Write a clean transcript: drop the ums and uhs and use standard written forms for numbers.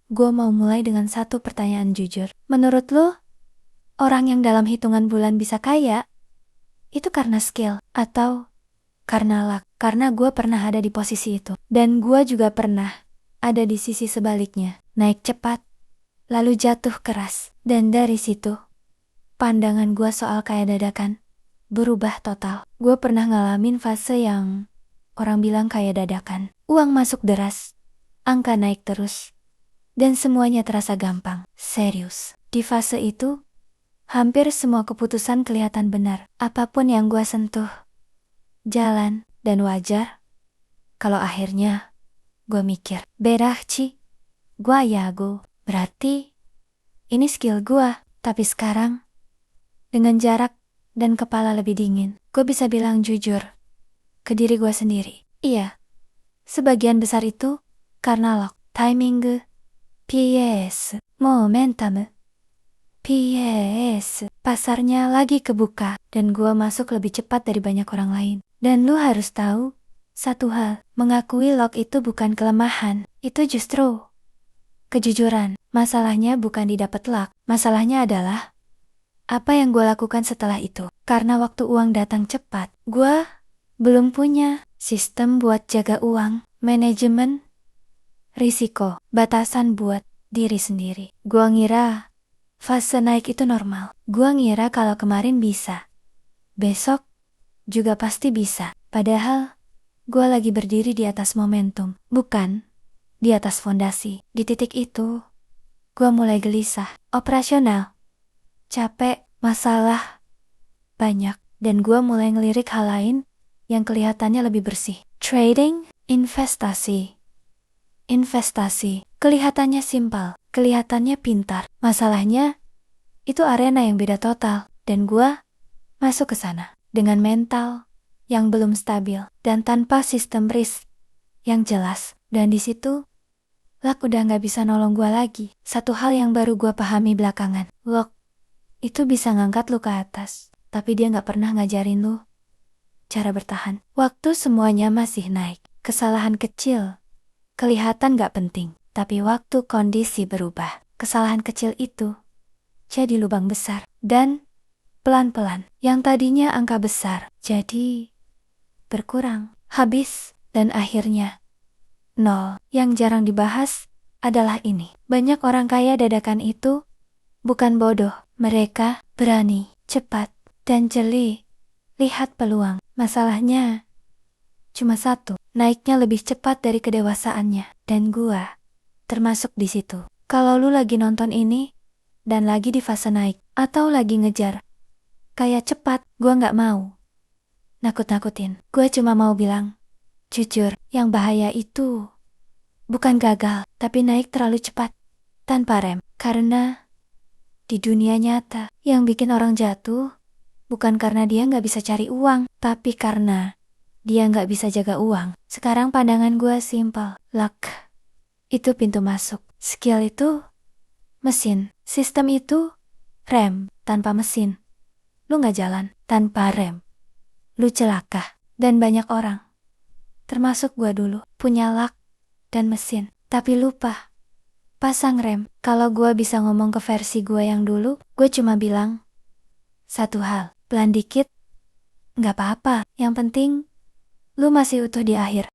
Gue mau mulai dengan satu pertanyaan jujur. Menurut lu, orang yang dalam hitungan bulan bisa kaya, itu karena skill atau karena luck? Karena gue pernah ada di posisi itu. Dan gue juga pernah ada di sisi sebaliknya. Naik cepat, lalu jatuh keras. Dan dari situ, pandangan gue soal kaya dadakan berubah total. Gue pernah ngalamin fase yang orang bilang kaya dadakan. Uang masuk deras, angka naik terus, dan semuanya terasa gampang. Serius. Di fase itu, hampir semua keputusan kelihatan benar. Apapun yang gue sentuh, jalan, dan wajar. Kalau akhirnya, gue mikir, berarti gue jago. Berarti, ini skill gue. Tapi sekarang, dengan jarak dan kepala lebih dingin, gue bisa bilang jujur ke diri gue sendiri. Iya, sebagian besar itu karena luck, timing, PS, momentum, PS, pasarnya lagi kebuka, dan gue masuk lebih cepat dari banyak orang lain. Dan lu harus tahu satu hal, mengakui luck itu bukan kelemahan, itu justru kejujuran. Masalahnya bukan didapat luck, masalahnya adalah apa yang gue lakukan setelah itu. Karena waktu uang datang cepat, gue belum punya sistem buat jaga uang, manajemen risiko, batasan buat diri sendiri. Gue ngira fase naik itu normal. Gue ngira kalau kemarin bisa, besok juga pasti bisa. Padahal gue lagi berdiri di atas momentum, bukan di atas fondasi. Di titik itu, gue mulai gelisah, operasional, capek, masalah banyak, dan gue mulai ngelirik hal lain yang kelihatannya lebih bersih. Trading, investasi, kelihatannya simpel, kelihatannya pintar. Masalahnya, itu arena yang beda total, dan gue masuk ke sana dengan mental yang belum stabil dan tanpa sistem risk yang jelas. Dan di situ, luck udah gak bisa nolong gue lagi. Satu hal yang baru gue pahami belakangan, luck itu bisa ngangkat lu ke atas, tapi dia gak pernah ngajarin lu cara bertahan. Waktu semuanya masih naik, kesalahan kecil kelihatan gak penting, tapi waktu kondisi berubah, kesalahan kecil itu jadi lubang besar. Dan pelan-pelan, yang tadinya angka besar jadi berkurang, habis, dan akhirnya nol. Yang jarang dibahas adalah ini. Banyak orang kaya dadakan itu bukan bodoh. Mereka berani, cepat, dan jeli lihat peluang. Masalahnya cuma satu, naiknya lebih cepat dari kedewasaannya. Dan gua termasuk di situ. Kalau lu lagi nonton ini dan lagi di fase naik atau lagi ngejar kayak cepat, gua nggak mau nakut-nakutin. Gua cuma mau bilang jujur, yang bahaya itu bukan gagal, tapi naik terlalu cepat tanpa rem. Karena di dunia nyata, yang bikin orang jatuh bukan karena dia nggak bisa cari uang, tapi karena dia nggak bisa jaga uang. Sekarang pandangan gue simpel. Luck itu pintu masuk. Skill itu mesin. Sistem itu rem. Tanpa mesin, lu nggak jalan. Tanpa rem, lu celaka. Dan banyak orang, termasuk gue dulu, punya luck dan mesin, tapi lupa pasang rem. Kalau gue bisa ngomong ke versi gue yang dulu, gue cuma bilang satu hal, pelan dikit, nggak apa-apa. Yang penting, lu masih utuh di akhir.